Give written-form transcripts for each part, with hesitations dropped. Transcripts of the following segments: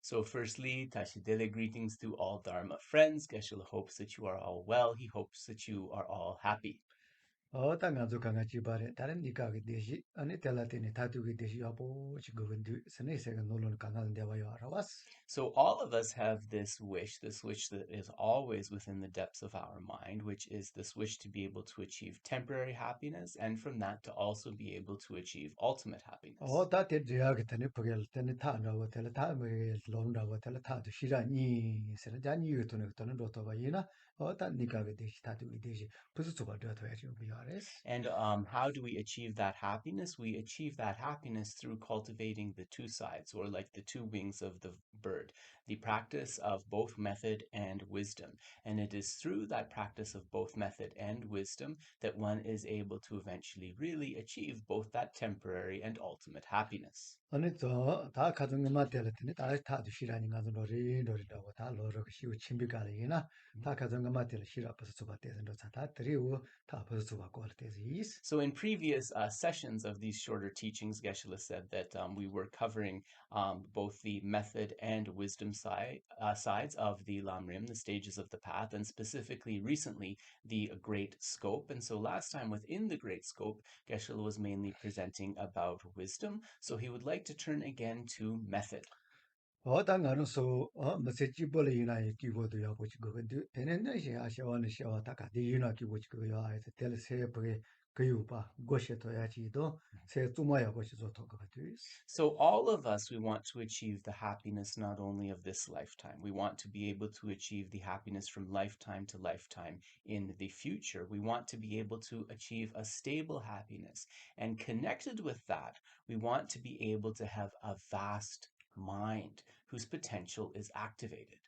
So firstly, Tashidele greetings to all Dharma friends. Geshe hopes that you are all well. He hopes that you are all happy. So all of us have this wish that is always within the depths of our mind, which is this wish to be able to achieve temporary happiness, and from that to also be able to achieve ultimate happiness. And how do we achieve that happiness? We achieve that happiness through cultivating the two sides, or like the two wings of the bird, the practice of both method and wisdom. And it is through that practice of both method and wisdom that one is able to eventually really achieve both that temporary and ultimate happiness. So in previous sessions of these shorter teachings, Geshe said that we were covering both the method and wisdom sides of the Lamrim, the stages of the path, and specifically recently the Great Scope. And so last time within the Great Scope, Geshe was mainly presenting about wisdom. So he would like to turn again to method. So all of us, we want to achieve the happiness not only of this lifetime. We want to be able to achieve the happiness from lifetime to lifetime in the future. We want to be able to achieve a stable happiness. And connected with that, we want to be able to have a vast mind whose potential is activated.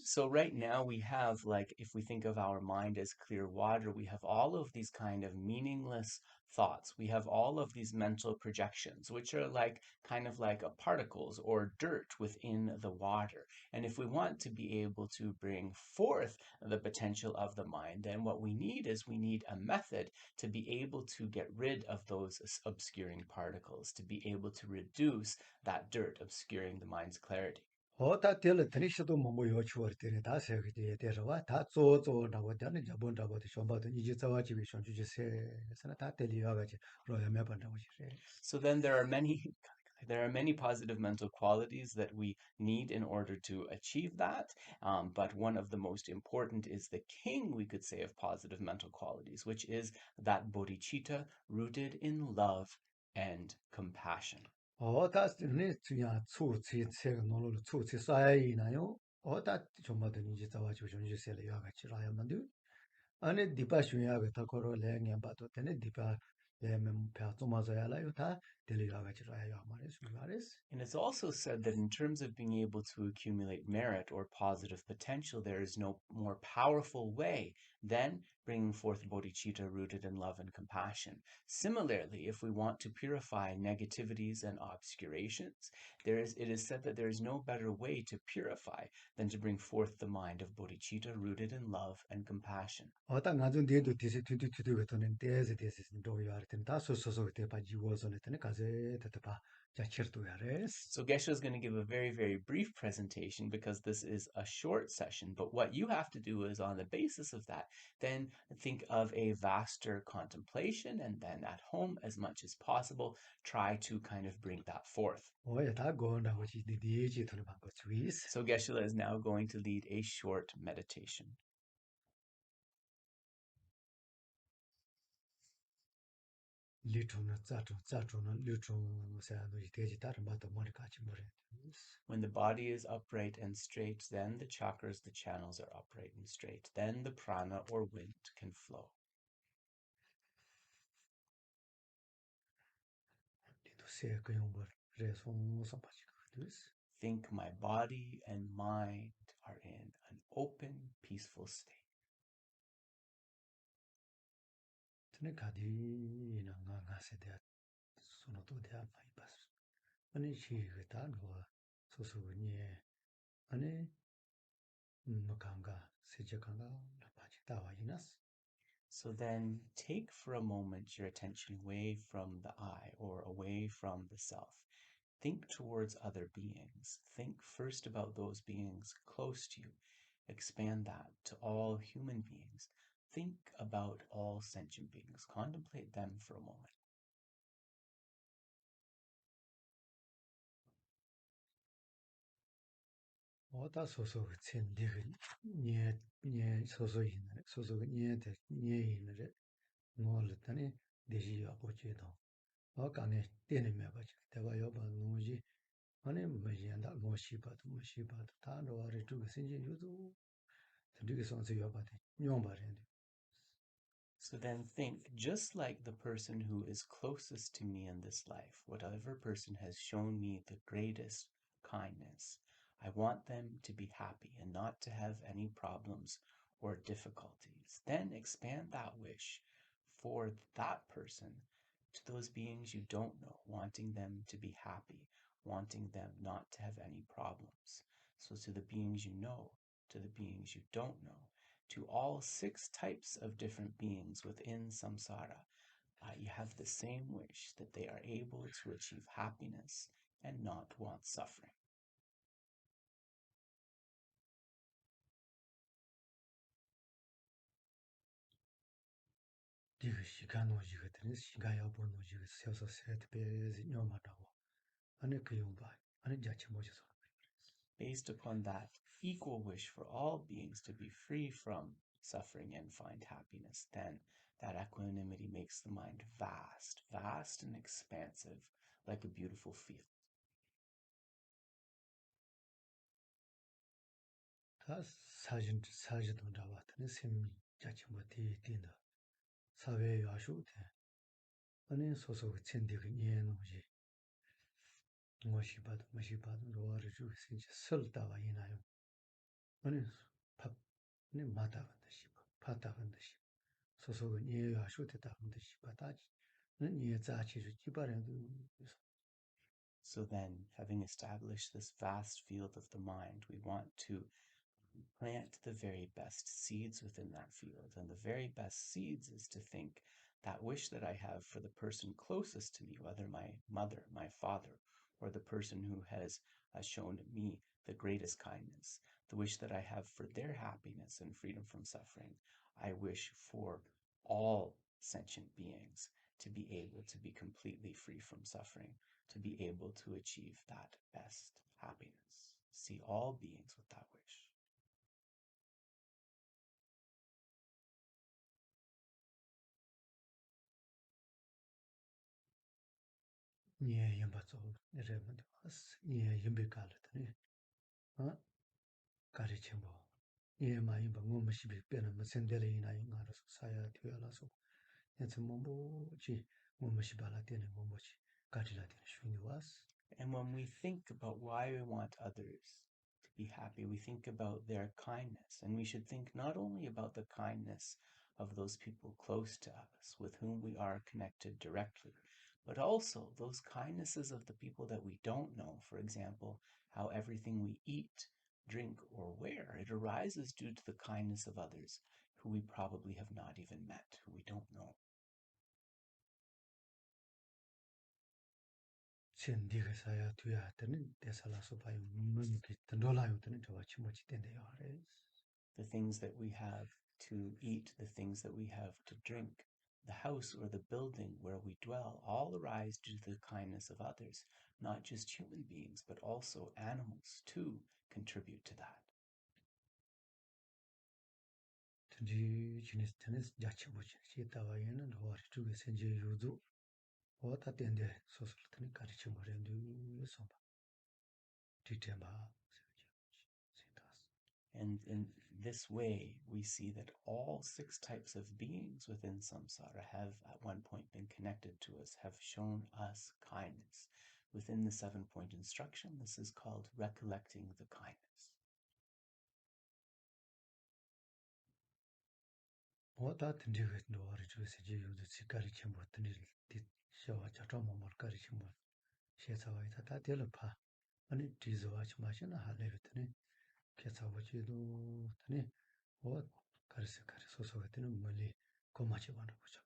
So right now we have, like, if we think of our mind as clear water, we have all of these kind of meaningless thoughts. We have all of these mental projections, which are like kind of like particles or dirt within the water. And if we want to be able to bring forth the potential of the mind, then what we need is we need a method to be able to get rid of those obscuring particles, to be able to reduce that dirt obscuring the mind's clarity. So then there are many there are many positive mental qualities that we need in order to achieve that. But one of the most important is the king, we could say, of positive mental qualities, which is that bodhicitta rooted in love and compassion. And it's also said that in terms of being able to accumulate merit or positive potential, there is no more powerful way than bringing forth bodhicitta rooted in love and compassion. Similarly, if we want to purify negativities and obscurations, it is said that there is no better way to purify than to bring forth the mind of bodhicitta rooted in love and compassion. So Geshe is going to give a very, very brief presentation because this is a short session. But what you have to do is on the basis of that, then think of a vaster contemplation, and then at home, as much as possible, try to kind of bring that forth. So Geshe is now going to lead a short meditation. When the body is upright and straight, then the chakras, the channels are upright and straight. Then the prana or wind can flow. Think my body and mind are in an open, peaceful state. 아니 시가 뭐 소소니 아니 뭐간가 세제간가 라파지 따와이나스 So then take for a moment your attention away from the I or away from the self. Think towards other beings. Think first about those beings close to you. Expand that to all human beings. Think about all sentient beings. Contemplate them for a moment. 어다 소소가 첸디가 예 소소이네 소소가 예데 예이네 뭐르다니 대지야 보지도 어간에 때리면 봐지 대가 여봐 노지 아니 뭐지한다 뭐시바도 다로 아래 두고 생기 유도 되게 선수 여봐대 용바래 So then think, just like the person who is closest to me in this life, whatever person has shown me the greatest kindness, I want them to be happy and not to have any problems or difficulties. Then expand that wish for that person to those beings you don't know, wanting them to be happy, wanting them not to have any problems. So to the beings you know, to the beings you don't know, to all six types of different beings within samsara, you have the same wish that they are able to achieve happiness and not want suffering. 디그 시간 오지가 되는 시간 여보 오지가 세서 세트 베지 녀마다고 아니 그 용바 아니 자체 모셔서 Based upon that equal wish for all beings to be free from suffering and find happiness, then that equanimity makes the mind vast, vast and expansive, like a beautiful field. 다 사진도 잡았더니 셈이 자체 뭐 뒤에다 사회 야쇼대 아니 소소 첸디가 예노지 뭐시바도 로아를 주고 진짜 설다가 이나요 아니 밥 아니 마다간다 싶어 파다간다 싶어 소소가 예 야쇼대다 한다 싶어다지 는 예자치를 기발해도 So then, having established this vast field of the mind, we want to plant the very best seeds within that field. And the very best seeds is to think that wish that I have for the person closest to me, whether my mother, my father, or the person who has shown me the greatest kindness, the wish that I have for their happiness and freedom from suffering. I wish for all sentient beings to be able to be completely free from suffering, to be able to achieve that best happiness. See all beings with that wish. 예 연바죠 이래면 예 연비가르더니 어 가르쳐 뭐 예마이 뭐 뭐시비 빼는 뭐 센델이나 인가로서 사야 되어라서 예전 뭐지 뭐시발라 되는 뭐지 가지라 되는 쉬니 와스 And when we think about why we want others to be happy, we think about their kindness. And we should think not only about the kindness of those people close to us with whom we are connected directly, but also those kindnesses of the people that we don't know. For example, how everything we eat, drink, or wear, it arises due to the kindness of others who we probably have not even met, who we don't know. 첸디가 사야 돼야 되는 대살라서 봐요 뭐게 던돌아요 되는 저와 치모지 된대요 아래 The things that we have to eat, the things that we have to drink, the house or the building where we dwell, all arise due to the kindness of others. Not just human beings, but also animals too contribute to that. 튼지 지니스 테니스 자치모지 시다와 얘는 로아리 주게 생제 유도 어다 된대 소설트니 가르쳐 버려도 소 디테마 세다스 And in this way, we see that all six types of beings within samsara have at one point been connected to us, have shown us kindness. Within the 7-point instruction, this is called recollecting the kindness. 어다 튼지가 로아리 주게 생제 유도 시가르쳐 버더니 디 샤와 자토모 가르쳐 버 셰사와이다 다델파 아니 디즈와치 마시나 할레베트네 케사와치도 타네 뭐 가르세 가르소소가테는 멀리 고마치 바나 보자.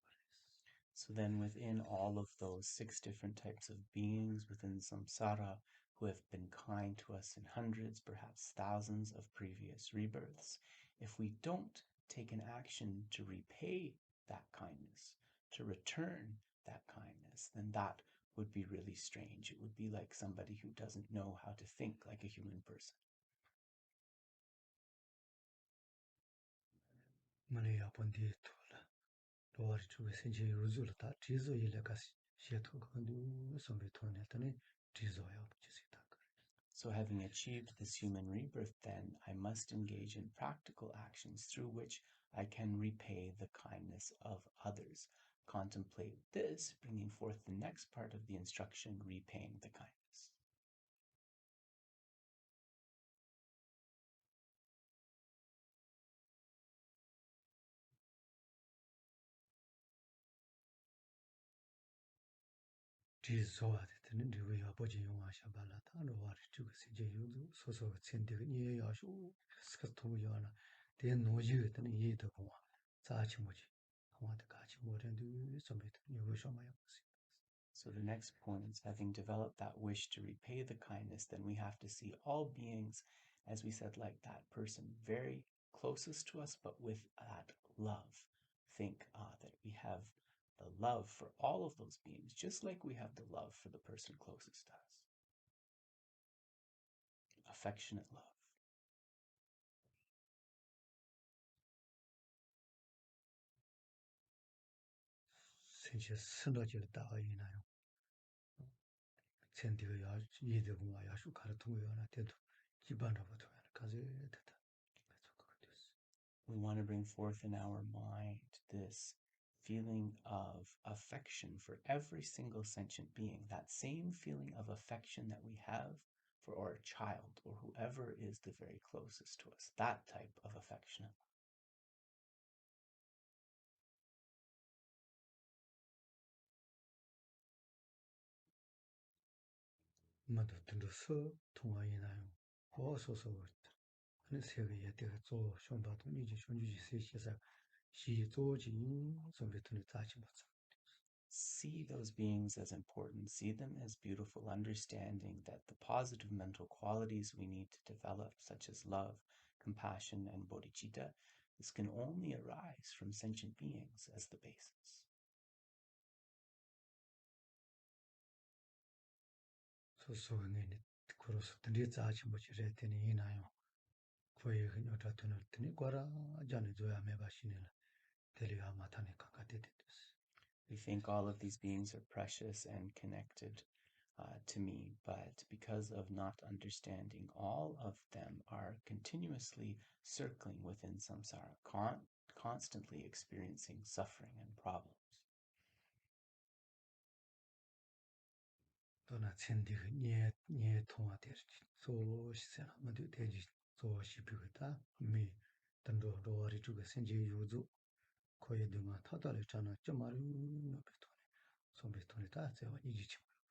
So then within all of those 6 different types of beings within samsara who have been kind to us in hundreds, perhaps thousands of previous rebirths, if we don't take an action to repay that kindness, to return that kindness, then that would be really strange. It would be like somebody who doesn't know how to think like a human person. 머리야 본디 토라 로아리 주에 생제 요zul다 지zo 일레가시 셰토 근두 섬베 토네타네 지zo야 지시다. So, having achieved this human rebirth, then I must engage in practical actions through which I can repay the kindness of others. Contemplate this, bringing forth the next part of the instruction, repaying the kindness. 지소와데 되는 리위 아버지 용하샤 발라타 로아리 주에 생제 요zu 소소 첸데 니 야슈 스카토 요나 데 노지 되는 이해도 고마 자치 뭐지 아마도 같이 모른도 섬베 요거 쇼마야 보시. So, the next point is having developed that wish to repay the kindness, then we have to see all beings, as we said, like that person very closest to us, but with that love. Think that we have the love for all of those beings, just like we have the love for the person closest to us. Affectionate love. 생제 스너질 다가 이나요. 첸디가 야 이해도 고마 야슈 가르통 요나 때도 기반하고도 가지 됐다. We want to bring forth in our mind this feeling of affection for every single sentient being, that same feeling of affection that we have for our child or whoever is the very closest to us, that type of affection. 마도 들어서 통화이나요. 어서서 아니 세계에 대해 做 쇼바도 이제 쇼주지 세시사 시조진 선배들이 다시 봤어. See those beings as important, see them as beautiful, understanding that the positive mental qualities we need to develop, such as love, compassion, and bodhicitta, this can only arise from sentient beings as the basis. 소소는 그래서 들이 다시 뭐 지레더니 이나요. 거의 그냥 다더니 거라 전에 줘야 매바시네. 데리가 마타네 가까데데스. We think all of these beings are precious and connected to me, but because of not understanding, all of them are continuously circling within samsara, constantly experiencing suffering and problems. 또나 첸디가 예 통화되지. 소시세나 뭐도 되지. 소시비다. 미 단도 로아리 주가 생제 유주 거의 등아 타다를 있잖아. 좀 말이 높이더니 손비더니 다 제가 이기지 말고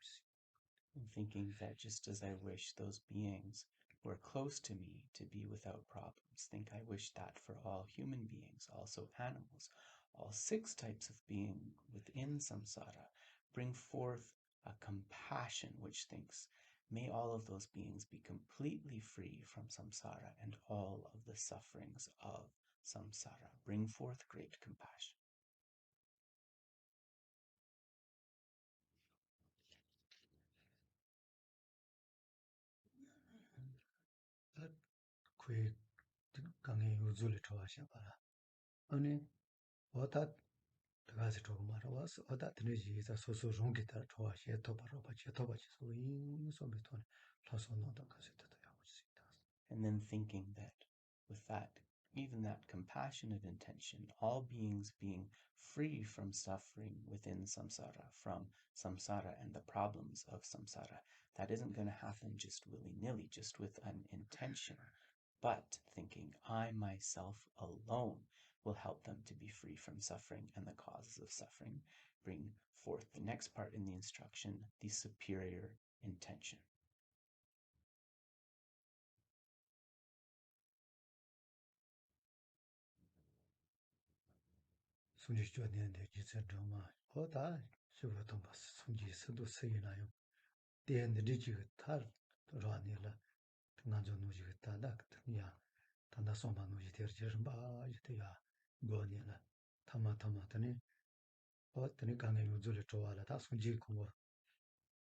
And thinking that just as I wish those beings were close to me to be without problems, think I wish that for all human beings, also animals, all 6 types of being within samsara, bring forth a compassion which thinks, may all of those beings be completely free from samsara and all of the sufferings of samsara. Bring forth great compassion. 그의 강의 요zul을 좋아하셔 봐라. 아니 어다 가서 조금 말아왔어. 어다 드네지에서 소소 롱기타 좋아하셔 도바로 바치 도바치 소이 소비톤 라소노다 가서 되다고 있다. And then thinking that with that, even that compassionate intention, all beings being free from suffering within samsara, from samsara and the problems of samsara, that isn't going to happen just willy-nilly, just with an intention, but thinking I myself alone will help them to be free from suffering and the causes of suffering, bring forth the next part in the instruction, the superior intention. 손지 주었는데 기체 드라마 어다 쇼부터 봤어. 손지 서도 쓰이나요. 대한 리지가 다 돌아니라. 나저 노지가 다다 그냥 단다 소만 노지 되르지 봐 이때야 거니라. 타마타마더니 어떤 강에 요즘에 좋아라 다 손지 공부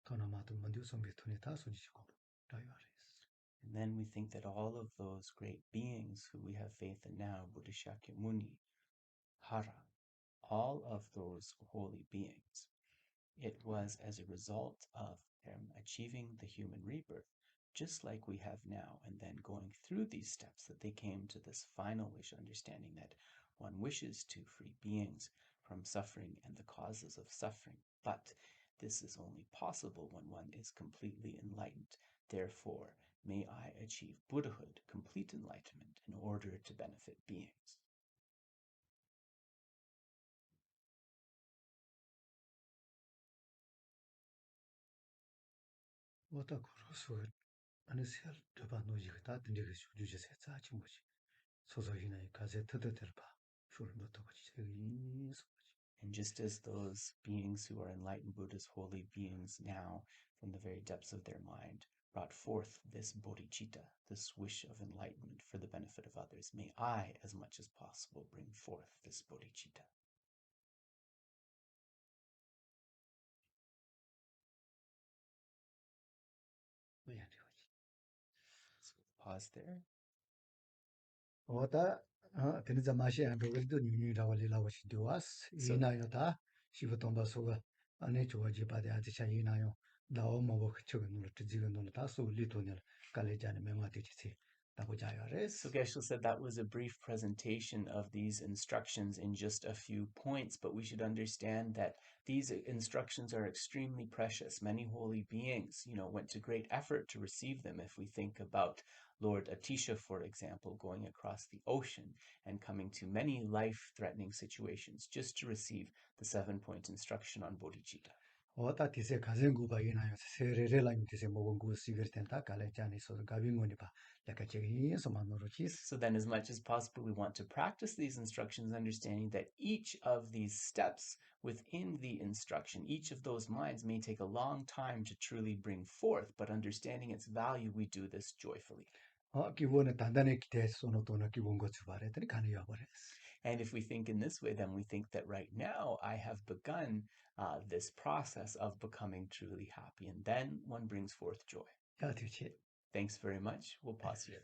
그나마도 먼저 손비 돈이 다 손지 공부 다이어리스. And then we think that all of those great beings who we have faith in now, Buddha Shakyamuni, Hara, all of those holy beings, it was as a result of them achieving the human rebirth, just like we have now, and then going through these steps that they came to this final wish, understanding that one wishes to free beings from suffering and the causes of suffering. But this is only possible when one is completely enlightened. Therefore, may I achieve Buddhahood, complete enlightenment, in order to benefit beings. 어다 그러서 아니 셀 저바 노지가 다 된게 주주세 자치 뭐지. 소소히나 가세 터더들 봐. 슈르도 거지. And just as those beings who are enlightened Buddhas, holy beings now, from the very depths of their mind, brought forth this bodhicitta, this wish of enlightenment for the benefit of others, may I, as much as possible, bring forth this bodhicitta. So pause there. 어다 되는 마시 안 되고도 뉴뉴라고 리라고 시도와스 So 이나요다 시부터 소가 안에 좋아지 바데 아디샤 이나요 나오 뭐 그쪽은 놀 지금 놀 다소 리토넬 갈레자네 메모티치 So 다보자요레스. Geshe said that was a brief presentation of these instructions in just a few points, but we should understand that these instructions are extremely precious. Many holy beings, went to great effort to receive them. If we think about Lord Atisha, for example, going across the ocean and coming to many life-threatening situations just to receive the 7-point instruction on bodhicitta. 어다 디세 가zen구바 이나요 세레레라임 디세 먹은 거 시거텐다 갈레자네 소 가빙원이 봐 약간 제기 소만으로치스. So then, as much as possible, we want to practice these instructions, understanding that each of these steps within the instruction, each of those minds may take a long time to truly bring forth, but understanding its value, we do this joyfully. 기본에 단단히 기대해서 노도나 기본 거 주바래더니 가능해 버렸어. And if we think in this way, then we think that right now I have begun this process of becoming truly happy, and then one brings forth joy. 야, 대체 Thanks very much. We'll pause here.